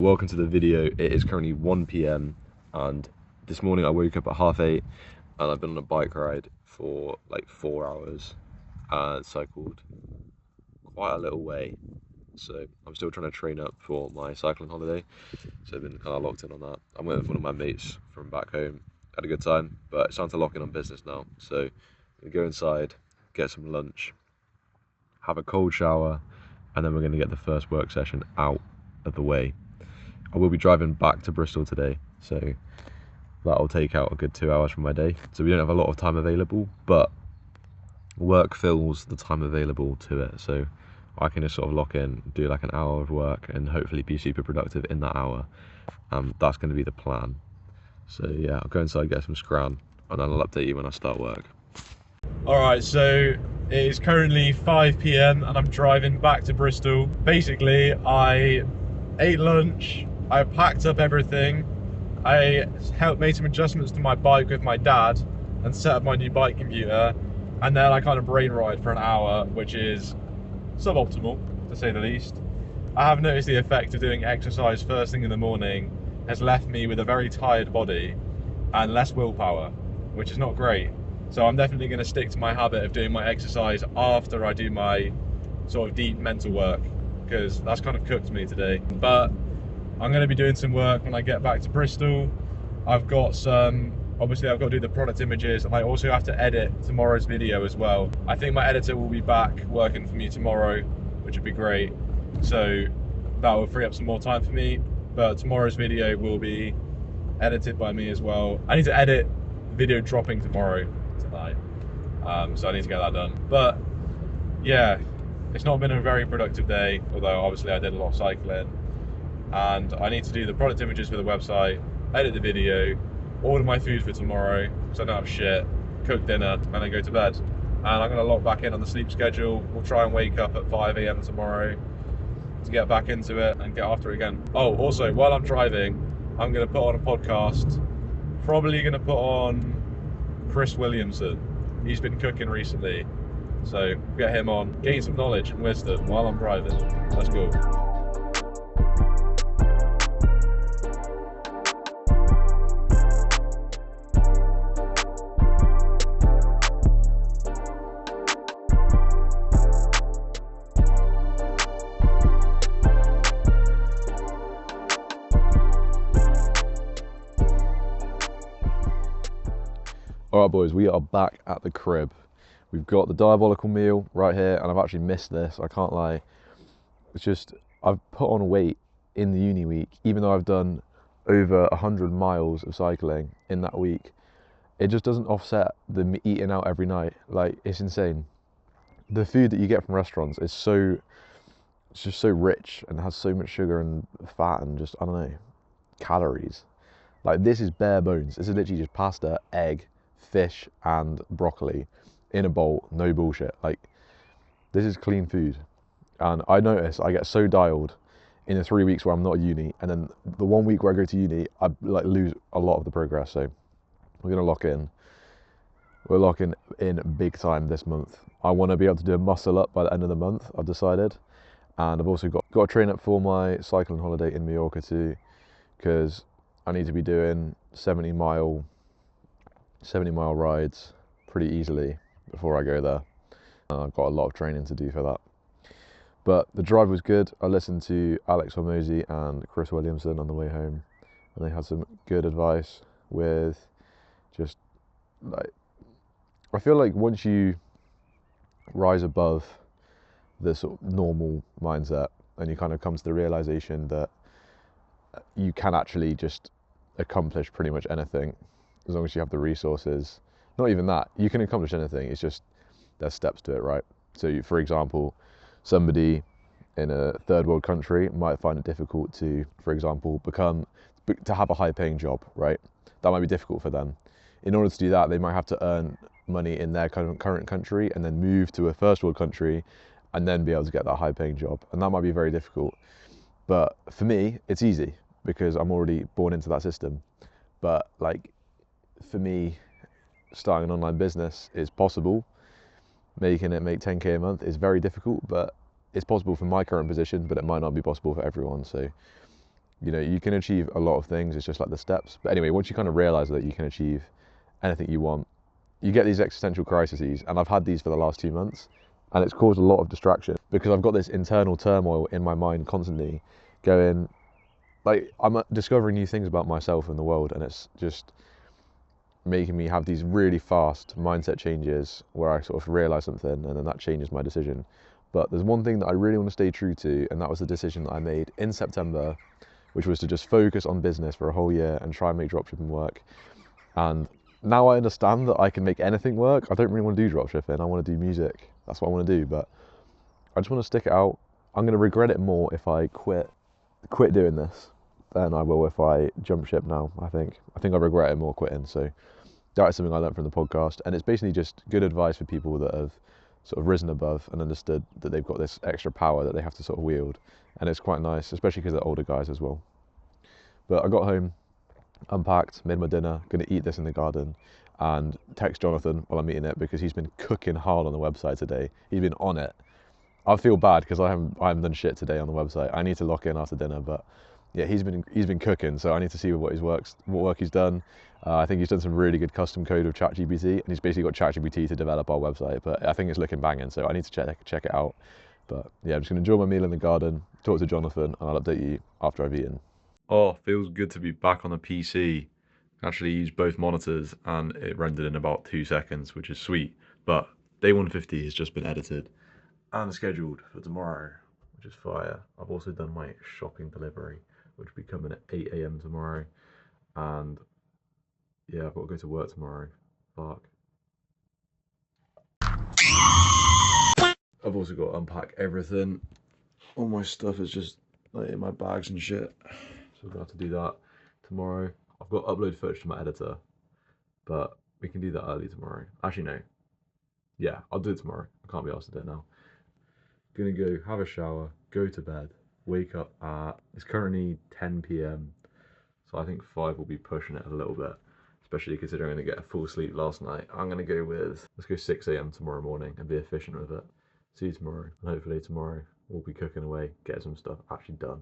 Welcome to the video. It is currently 1 p.m. and this morning I woke up at 8:30 and I've been on a bike ride for like 4 hours and cycled quite a little way. So I'm still trying to train up for my cycling holiday. So I've been kind of locked in on that. I'm with one of my mates from back home. Had a good time, but it's time to lock in on business now. So I'm gonna go inside, get some lunch, have a cold shower, and then we're gonna get the first work session out of the way. I will be driving back to Bristol today, so that'll take out a good 2 hours from my day. So we don't have a lot of time available, but work fills the time available to it. So I can just sort of lock in, do like an hour of work and hopefully be super productive in that hour. That's going to be the plan. So yeah, I'll go inside, get some scran, and then I'll update you when I start work. Alright, so it is currently 5 p.m. and I'm driving back to Bristol. Basically, I ate lunch, I packed up everything, I made some adjustments to my bike with my dad and set up my new bike computer, and then I kind of brain ride for an hour, which is suboptimal, to say the least. I have noticed the effect of doing exercise first thing in the morning has left me with a very tired body and less willpower, which is not great. So I'm definitely going to stick to my habit of doing my exercise after I do my sort of deep mental work, because that's kind of cooked me today. But I'm going to be doing some work when I get back to Bristol. Obviously I've got to do the product images, and I also have to edit tomorrow's video as well. I think my editor will be back working for me tomorrow, which would be great. So that will free up some more time for me, but tomorrow's video will be edited by me as well. I need to edit the video dropping tomorrow tonight, so I need to get that done. But yeah, it's not been a very productive day, although obviously I did a lot of cycling, and I need to do the product images for the website, edit the video, order my food for tomorrow so I don't have shit, cook dinner, and then go to bed. And I'm going to lock back in on the sleep schedule. We'll try and wake up at 5 a.m. tomorrow to get back into it and get after it again. Oh, also, while I'm driving, I'm going to put on a podcast. Probably going to put on Chris Williamson. He's been cooking recently, so get him on, gain some knowledge and wisdom while I'm driving. Let's go. Alright boys, we are back at the crib. We've got the diabolical meal right here, and I've actually missed this, I can't lie. It's just, I've put on weight in the uni week, even though I've done over 100 miles of cycling in that week. It just doesn't offset the eating out every night. Like, it's insane. The food that you get from restaurants is it's just so rich and has so much sugar and fat and just, I don't know, calories. Like, this is bare bones. This is literally just pasta, egg, fish and broccoli in a bowl, no bullshit. Like, this is clean food. And I notice I get so dialed in the 3 weeks where I'm not at uni, and then the 1 week where I go to uni, I like lose a lot of the progress. So we're gonna lock in. We're locking in big time this month. I want to be able to do a muscle up by the end of the month, I've decided. And I've also got to train up for my cycling holiday in Mallorca too, because I need to be doing 70 mile rides pretty easily before I go there. I've got a lot of training to do for that. But the drive was good. I listened to Alex Hormozi and Chris Williamson on the way home, and they had some good advice with just like, I feel like once you rise above the sort of normal mindset and you kind of come to the realization that you can actually just accomplish pretty much anything as long as you have the resources. Not even that, you can accomplish anything, it's just there's steps to it, right? So for example, somebody in a third world country might find it difficult to, for example, to have a high paying job, right? That might be difficult for them. In order to do that, they might have to earn money in their current country and then move to a first world country and then be able to get that high paying job. And that might be very difficult. But for me, it's easy because I'm already born into that system. But like, for me, starting an online business is possible. Making it make 10k a month is very difficult, but it's possible for my current position, but it might not be possible for everyone. So You know, you can achieve a lot of things. It's just like the steps. But anyway, once you kind of realize that you can achieve anything you want, you get these existential crises, and I've had these for the last 2 months, and it's caused a lot of distraction because I've got this internal turmoil in my mind constantly going, like, I'm discovering new things about myself and the world, and it's just making me have these really fast mindset changes where I sort of realize something and then that changes my decision. But there's one thing that I really want to stay true to, and that was the decision that I made in September, which was to just focus on business for a whole year and try and make dropshipping work. And now I understand that I can make anything work. I don't really want to do dropshipping. I want to do music. That's what I want to do. But I just want to stick it out. I'm going to regret it more if I quit doing this than I will if I jump ship now. I think I regret it more quitting. So that is something I learned from the podcast, and it's basically just good advice for people that have sort of risen above and understood that they've got this extra power that they have to sort of wield, and it's quite nice, especially because they're older guys as well. But I got home, unpacked, made my dinner, going to eat this in the garden, and text Jonathan while I'm eating it because he's been cooking hard on the website today. He's been on it. I feel bad because I haven't done shit today on the website. I need to lock in after dinner, but yeah, he's been cooking, so I need to see what work he's done. I think he's done some really good custom code with ChatGPT, and he's basically got ChatGPT to develop our website. But I think it's looking banging, so I need to check it out. But yeah, I'm just gonna enjoy my meal in the garden, talk to Jonathan, and I'll update you after I've eaten. Oh, feels good to be back on the PC. Actually use both monitors, and it rendered in about 2 seconds, which is sweet. But day 150 has just been edited and scheduled for tomorrow, which is fire. I've also done my shopping delivery, which will be coming at 8 a.m. tomorrow. And yeah, I've got to go to work tomorrow. Fuck. I've also got to unpack everything. All my stuff is just like in my bags and shit. So we're going to have to do that tomorrow. I've got to upload footage to my editor, but we can do that early tomorrow. Actually, no. Yeah, I'll do it tomorrow. I can't be asked to do it now. Gonna go have a shower, go to bed, wake up at, it's currently 10 p.m. So I think 5 will be pushing it a little bit, especially considering I didn't get a full sleep last night. I'm gonna go with, let's go 6 a.m. tomorrow morning and be efficient with it. See you tomorrow, and hopefully tomorrow we'll be cooking away, getting some stuff actually done.